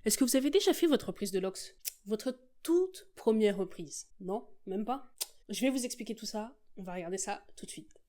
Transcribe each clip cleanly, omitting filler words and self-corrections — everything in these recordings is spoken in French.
Est-ce que vous avez déjà fait votre reprise de LOX? Votre toute première reprise? Non? Même pas? Je vais vous expliquer tout ça. On va regarder ça tout de suite.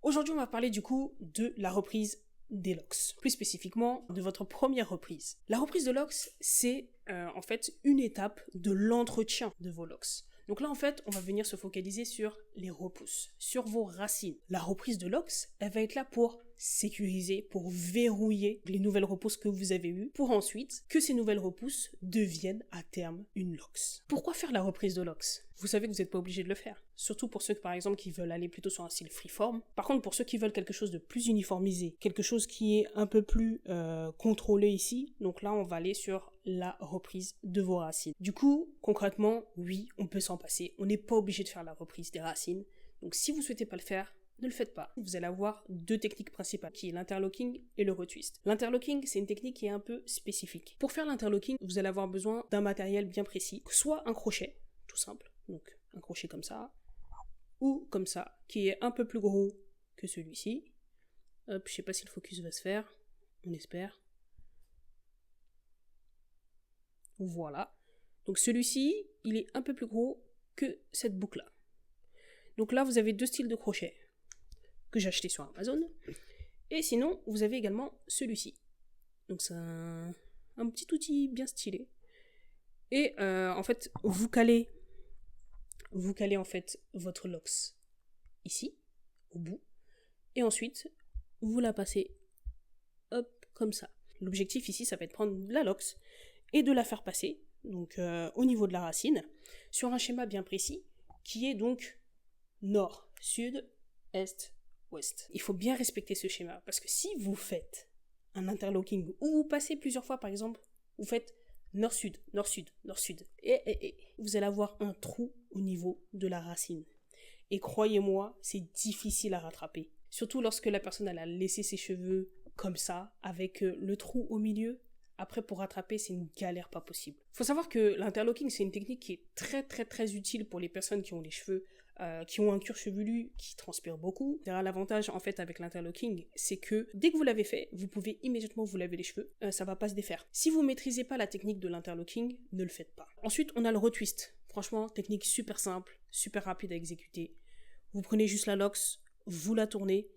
Aujourd'hui, on va parler du coup de la reprise des LOX. Plus spécifiquement, de votre première reprise. La reprise de LOX, c'est en fait une étape de l'entretien de vos LOX. Donc là, en fait, on va venir se focaliser sur les repousses, sur vos racines. La reprise de LOX, elle va être là pour sécuriser, pour verrouiller les nouvelles repousses que vous avez eues, pour ensuite que ces nouvelles repousses deviennent à terme une LOX. Pourquoi faire la reprise de LOX? Vous savez que vous n'êtes pas obligé de le faire. Surtout pour ceux, par exemple, qui veulent aller plutôt sur un style freeform. Par contre, pour ceux qui veulent quelque chose de plus uniformisé, quelque chose qui est un peu plus contrôlé ici, donc là, on va aller sur la reprise de vos racines. Du coup, concrètement, oui, on peut s'en passer. On n'est pas obligé de faire la reprise des racines. Donc si vous ne souhaitez pas le faire, ne le faites pas. Vous allez avoir deux techniques principales, qui est l'interlocking et le retwist. L'interlocking, c'est une technique qui est un peu spécifique. Pour faire l'interlocking, vous allez avoir besoin d'un matériel bien précis, soit un crochet, tout simple, donc un crochet comme ça, ou comme ça, qui est un peu plus gros que celui-ci. Hop, je sais pas si le focus va se faire, on espère. Voilà. Donc celui-ci, il est un peu plus gros que cette boucle-là. Donc là, vous avez deux styles de crochets que j'ai acheté sur Amazon. Et sinon, vous avez également celui-ci. Donc c'est un petit outil bien stylé. Et en fait, vous calez en fait votre LOX ici, au bout. Et ensuite, vous la passez, hop, comme ça. L'objectif ici, ça va être de prendre la LOX et de la faire passer, donc au niveau de la racine, sur un schéma bien précis, qui est donc nord, sud, est, ouest. Il faut bien respecter ce schéma, parce que si vous faites un interlocking, où vous passez plusieurs fois, par exemple, vous faites nord-sud, nord-sud, nord-sud, et vous allez avoir un trou au niveau de la racine. Et croyez-moi, c'est difficile à rattraper. Surtout lorsque la personne elle a laissé ses cheveux comme ça, avec le trou au milieu. Après, pour rattraper, c'est une galère pas possible. Faut savoir que l'interlocking, c'est une technique qui est très très très utile pour les personnes qui ont les cheveux, qui ont un cuir chevelu, qui transpirent beaucoup. L'avantage en fait avec l'interlocking, c'est que dès que vous l'avez fait, vous pouvez immédiatement vous laver les cheveux, ça va pas se défaire. Si vous maîtrisez pas la technique de l'interlocking, ne le faites pas. Ensuite, on a le retwist. Franchement, technique super simple, super rapide à exécuter. Vous prenez juste la LOX, vous la tournez,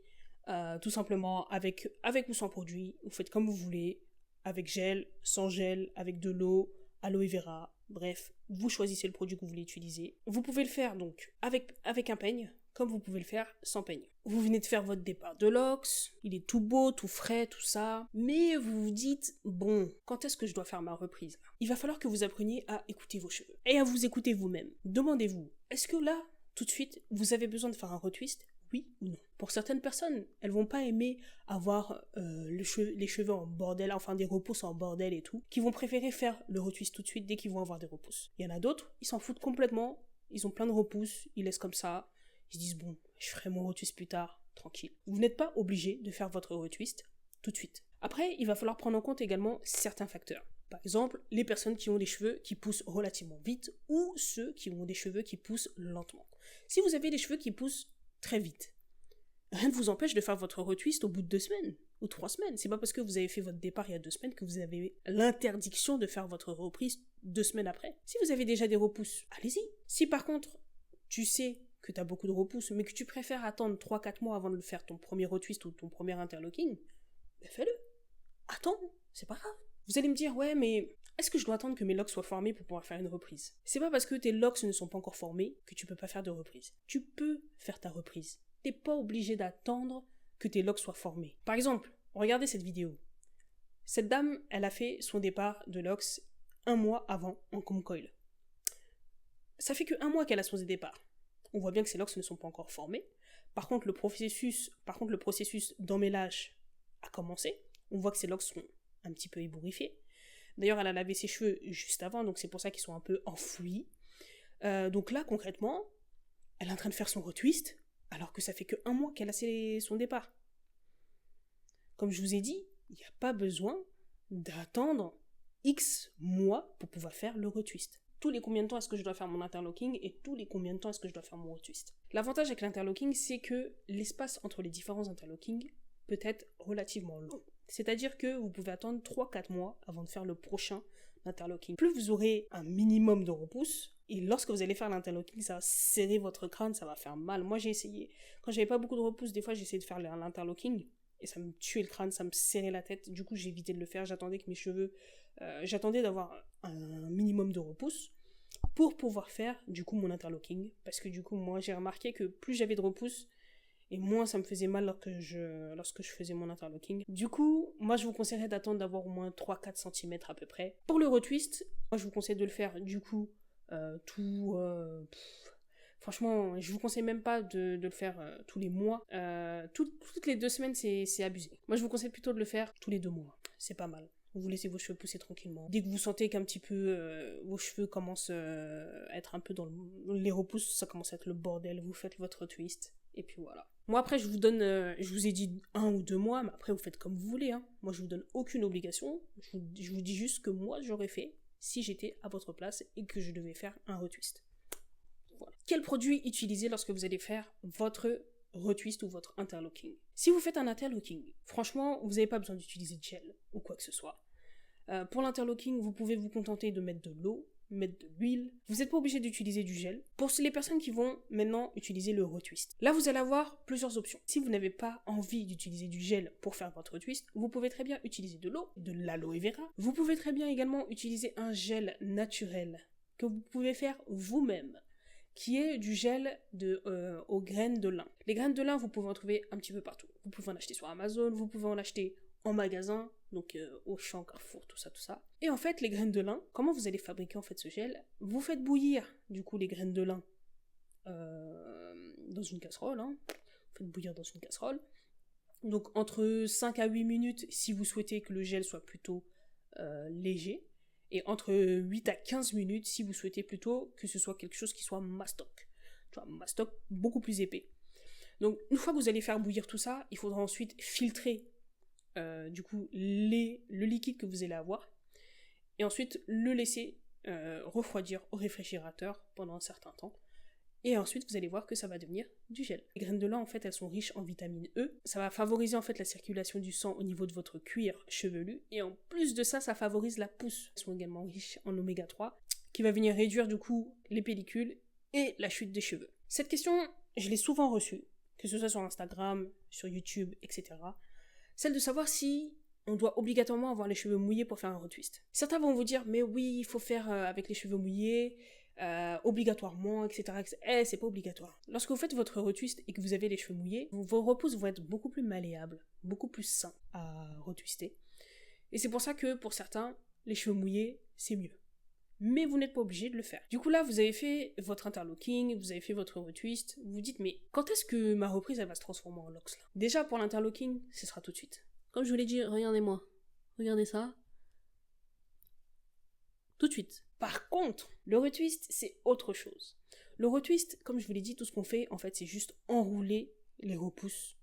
tout simplement avec ou sans produit, vous faites comme vous voulez, avec gel, sans gel, avec de l'eau, aloe vera, bref, vous choisissez le produit que vous voulez utiliser. Vous pouvez le faire donc avec un peigne, comme vous pouvez le faire sans peigne. Vous venez de faire votre départ de LOX, il est tout beau, tout frais, tout ça, mais vous vous dites, bon, quand est-ce que je dois faire ma reprise? Il va falloir que vous appreniez à écouter vos cheveux, et à vous écouter vous-même. Demandez-vous, est-ce que là, tout de suite, vous avez besoin de faire un retwist? Oui ou non. Pour certaines personnes, elles vont pas aimer avoir les cheveux en bordel, enfin des repousses en bordel et tout, qui vont préférer faire le retwist tout de suite dès qu'ils vont avoir des repousses. Il y en a d'autres, ils s'en foutent complètement, ils ont plein de repousses, ils laissent comme ça, ils se disent bon, je ferai mon retwist plus tard, tranquille. Vous n'êtes pas obligé de faire votre retwist tout de suite. Après, il va falloir prendre en compte également certains facteurs. Par exemple, les personnes qui ont des cheveux qui poussent relativement vite ou ceux qui ont des cheveux qui poussent lentement. Si vous avez des cheveux qui poussent très vite, rien ne vous empêche de faire votre retwist au bout de 2 semaines ou 3 semaines. C'est pas parce que vous avez fait votre départ il y a 2 semaines que vous avez l'interdiction de faire votre reprise 2 semaines après. Si vous avez déjà des repousses, allez-y. Si par contre, tu sais que tu as beaucoup de repousses, mais que tu préfères attendre 3-4 mois avant de faire ton premier retwist ou ton premier interlocking, ben fais-le. Attends, c'est pas grave. Vous allez me dire, ouais, mais est-ce que je dois attendre que mes locks soient formés pour pouvoir faire une reprise? C'est pas parce que tes locks ne sont pas encore formés que tu peux pas faire de reprise. Tu peux faire ta reprise. T'es pas obligé d'attendre que tes locks soient formés. Par exemple, regardez cette vidéo. Cette dame, elle a fait son départ de locks 1 mois avant en comb coil. Ça fait que 1 mois qu'elle a son départ. On voit bien que ses locks ne sont pas encore formés. Par contre, le processus d'emmêlage a commencé. On voit que ses locks sont un petit peu ébouriffés. D'ailleurs, elle a lavé ses cheveux juste avant, donc c'est pour ça qu'ils sont un peu enfouis. Donc là, concrètement, elle est en train de faire son retwist, alors que ça fait que 1 mois qu'elle a son départ. Comme je vous ai dit, il n'y a pas besoin d'attendre X mois pour pouvoir faire le retwist. tous les combien de temps est-ce que je dois faire mon interlocking et tous les combien de temps est-ce que je dois faire mon retwist. L'avantage avec l'interlocking, c'est que l'espace entre les différents interlockings peut être relativement long. C'est-à-dire que vous pouvez attendre 3-4 mois avant de faire le prochain interlocking. Plus vous aurez un minimum de repousse, et lorsque vous allez faire l'interlocking, ça va serrer votre crâne, ça va faire mal. Moi j'ai essayé, quand j'avais pas beaucoup de repousse, des fois j'essayais de faire l'interlocking, et ça me tuait le crâne, ça me serrait la tête, du coup j'ai évité de le faire, j'attendais que mes cheveux, j'attendais d'avoir un minimum de repousse, pour pouvoir faire du coup mon interlocking, parce que du coup moi j'ai remarqué que plus j'avais de repousse, et moins ça me faisait mal lorsque je faisais mon interlocking. Du coup, moi je vous conseillerais d'attendre d'avoir au moins 3-4 cm à peu près. Pour le retwist, moi je vous conseille de le faire du coup franchement, je vous conseille même pas de le faire tous les mois. Toutes les 2 semaines, c'est abusé. Moi je vous conseille plutôt de le faire tous les 2 mois. C'est pas mal. Vous laissez vos cheveux pousser tranquillement. Dès que vous sentez qu'un petit peu vos cheveux commencent à être un peu dans les repousses, ça commence à être le bordel, vous faites votre twist. Et puis voilà. Moi après je vous ai dit 1 ou 2 mois, mais après vous faites comme vous voulez. Hein. Moi je vous donne aucune obligation. Je vous dis juste que moi j'aurais fait si j'étais à votre place et que je devais faire un retwist. Voilà. Quel produit utiliser lorsque vous allez faire votre retwist ou votre interlocking? Si vous faites un interlocking, franchement vous n'avez pas besoin d'utiliser de gel ou quoi que ce soit. Pour l'interlocking, vous pouvez vous contenter de mettre de l'eau, mettre de l'huile. Vous n'êtes pas obligé d'utiliser du gel. Pour les personnes qui vont maintenant utiliser le retwist, là vous allez avoir plusieurs options. Si vous n'avez pas envie d'utiliser du gel pour faire votre retwist, vous pouvez très bien utiliser de l'eau, de l'aloe vera. Vous pouvez très bien également utiliser un gel naturel que vous pouvez faire vous-même, qui est du gel aux graines de lin. Les graines de lin, vous pouvez en trouver un petit peu partout. Vous pouvez en acheter sur Amazon, vous pouvez en acheter en magasin, donc Auchan, Carrefour, tout ça. Et en fait, les graines de lin, comment vous allez fabriquer en fait ce gel? Vous faites bouillir, du coup, les graines de lin dans une casserole. Hein. Vous faites bouillir dans une casserole. Donc, entre 5 à 8 minutes, si vous souhaitez que le gel soit plutôt léger. Et entre 8 à 15 minutes, si vous souhaitez plutôt que ce soit quelque chose qui soit mastoc. Tu vois, mastoc beaucoup plus épais. Donc, une fois que vous allez faire bouillir tout ça, il faudra ensuite filtrer du coup le liquide que vous allez avoir et ensuite le laisser refroidir au réfrigérateur pendant un certain temps et ensuite vous allez voir que ça va devenir du gel. Les graines de lin en fait elles sont riches en vitamine E, ça va favoriser en fait la circulation du sang au niveau de votre cuir chevelu et en plus de ça, ça favorise la pousse. Elles sont également riches en oméga 3 qui va venir réduire du coup les pellicules et la chute des cheveux. Cette question je l'ai souvent reçue, que ce soit sur Instagram, sur YouTube, etc. Celle de savoir si on doit obligatoirement avoir les cheveux mouillés pour faire un retwist. Certains vont vous dire, mais oui, il faut faire avec les cheveux mouillés, obligatoirement, etc. C'est pas obligatoire. Lorsque vous faites votre retwist et que vous avez les cheveux mouillés, vos repousses vont être beaucoup plus malléables, beaucoup plus sains à retwister. Et c'est pour ça que, pour certains, les cheveux mouillés, c'est mieux. Mais vous n'êtes pas obligé de le faire. Du coup là, vous avez fait votre interlocking, vous avez fait votre retwist, vous vous dites mais quand est-ce que ma reprise elle va se transformer en locks là? Déjà pour l'interlocking, ce sera tout de suite. Comme je vous l'ai dit, regardez-moi. Regardez ça. Tout de suite. Par contre, le retwist, c'est autre chose. Le retwist, comme je vous l'ai dit, tout ce qu'on fait, en fait, c'est juste enrouler les repousses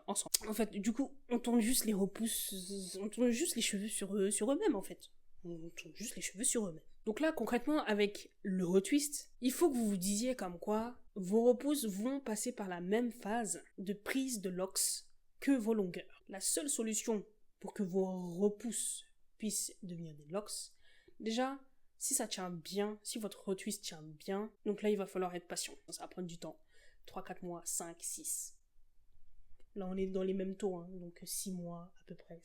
ensemble. En fait, du coup, on tourne juste les repousses, on tourne juste les cheveux sur eux-mêmes, en fait. On tourne juste les cheveux sur eux-mêmes. Donc là, concrètement, avec le retwist, il faut que vous vous disiez comme quoi vos repousses vont passer par la même phase de prise de locks que vos longueurs. La seule solution pour que vos repousses puissent devenir des locks, déjà, si ça tient bien, si votre retwist tient bien, donc là, il va falloir être patient. Ça va prendre du temps. 3-4 mois, 5, 6. Là, on est dans les mêmes taux, hein, donc 6 mois à peu près,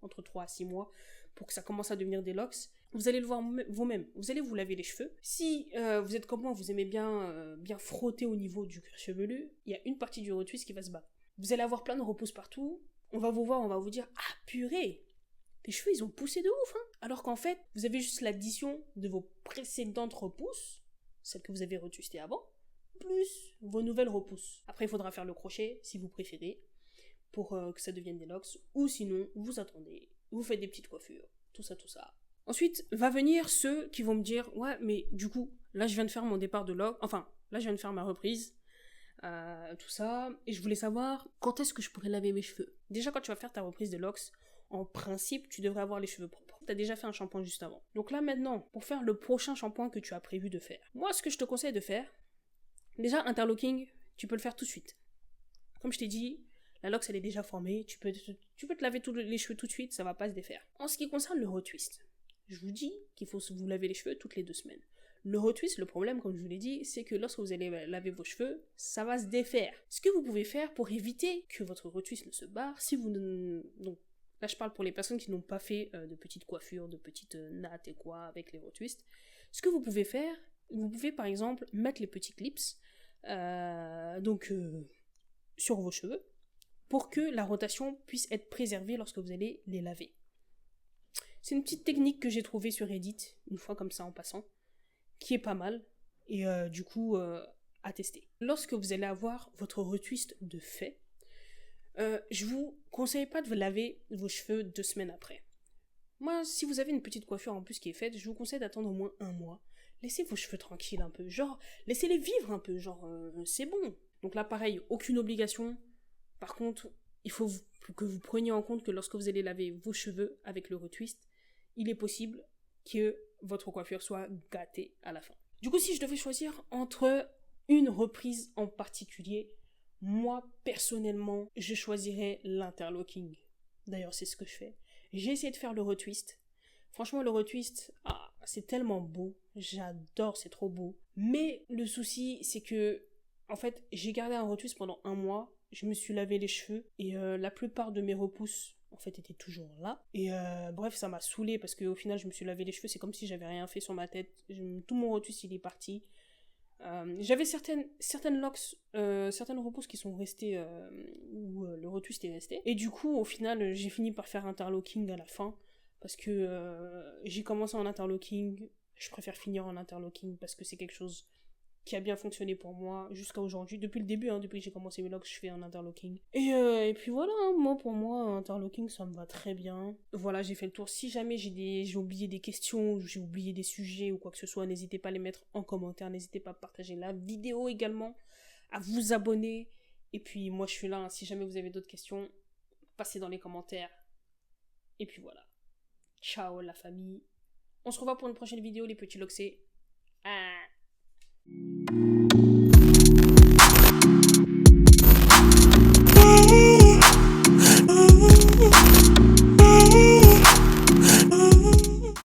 entre 3 à 6 mois, pour que ça commence à devenir des locks. Vous allez le voir vous-même, vous allez vous laver les cheveux. Si vous êtes comme moi, vous aimez bien frotter au niveau du cuir chevelu, il y a une partie du retwist qui va se battre. Vous allez avoir plein de repousses partout, on va vous voir, on va vous dire « Ah purée, tes cheveux ils ont poussé de ouf hein !» Alors qu'en fait, vous avez juste l'addition de vos précédentes repousses, celles que vous avez retwistées avant, plus vos nouvelles repousses. Après, il faudra faire le crochet, si vous préférez, pour que ça devienne des locks, ou sinon, vous attendez, vous faites des petites coiffures, tout ça. Ensuite, va venir ceux qui vont me dire « Ouais, mais du coup, là je viens de faire mon départ de locks, enfin, là je viens de faire ma reprise, tout ça, et je voulais savoir quand est-ce que je pourrais laver mes cheveux. » Déjà, quand tu vas faire ta reprise de locks, en principe, tu devrais avoir les cheveux propres. Tu as déjà fait un shampoing juste avant. Donc là, maintenant, pour faire le prochain shampoing que tu as prévu de faire, moi, ce que je te conseille de faire, déjà, interlocking, tu peux le faire tout de suite. Comme je t'ai dit, la lox, elle est déjà formée, tu peux te laver tous les cheveux tout de suite, ça va pas se défaire. En ce qui concerne le retwist, je vous dis qu'il faut vous laver les cheveux toutes les 2 semaines. Le retwist, le problème, comme je vous l'ai dit, c'est que lorsque vous allez laver vos cheveux, ça va se défaire. Ce que vous pouvez faire pour éviter que votre retwist ne se barre, si vous ne... Donc, là, je parle pour les personnes qui n'ont pas fait de petites coiffures, de petites nattes et quoi avec les retwists. Ce que vous pouvez faire, vous pouvez par exemple mettre les petits clips, sur vos cheveux, pour que la rotation puisse être préservée lorsque vous allez les laver. C'est une petite technique que j'ai trouvée sur Reddit, une fois comme ça en passant, qui est pas mal, et à tester. Lorsque vous allez avoir votre retwist de fait, je vous conseille pas de vous laver vos cheveux 2 semaines après. Moi, si vous avez une petite coiffure en plus qui est faite, je vous conseille d'attendre au moins 1 mois. Laissez vos cheveux tranquilles un peu, genre, laissez-les vivre un peu, genre, c'est bon. Donc là, pareil, aucune obligation. Par contre, il faut que vous preniez en compte que lorsque vous allez laver vos cheveux avec le retwist, il est possible que votre coiffure soit gâtée à la fin. Du coup, si je devais choisir entre une reprise en particulier, moi, personnellement, je choisirais l'interlocking. D'ailleurs, c'est ce que je fais. J'ai essayé de faire le retwist. Franchement, le retwist, c'est tellement beau. J'adore, c'est trop beau. Mais le souci, c'est que, en fait, j'ai gardé un retwist pendant 1 mois. Je me suis lavé les cheveux et la plupart de mes repousses en fait étaient toujours là. Et bref, ça m'a saoulée parce qu'au final je me suis lavé les cheveux, c'est comme si j'avais rien fait sur ma tête. Tout mon retwist il est parti. J'avais certaines locks, certaines repousses qui sont restées où le retwist est resté. Et du coup, au final, j'ai fini par faire interlocking à la fin parce que j'ai commencé en interlocking. Je préfère finir en interlocking parce que c'est quelque chose qui a bien fonctionné pour moi jusqu'à aujourd'hui. Depuis le début, depuis que j'ai commencé mes locks, je fais un interlocking. Et puis voilà, pour moi, interlocking, ça me va très bien. Voilà, j'ai fait le tour. Si jamais j'ai oublié des questions, j'ai oublié des sujets ou quoi que ce soit, n'hésitez pas à les mettre en commentaire. N'hésitez pas à partager la vidéo également, à vous abonner. Et puis moi, je suis là. Si jamais vous avez d'autres questions, passez dans les commentaires. Et puis voilà. Ciao la famille. On se revoit pour une prochaine vidéo, les petits loxés.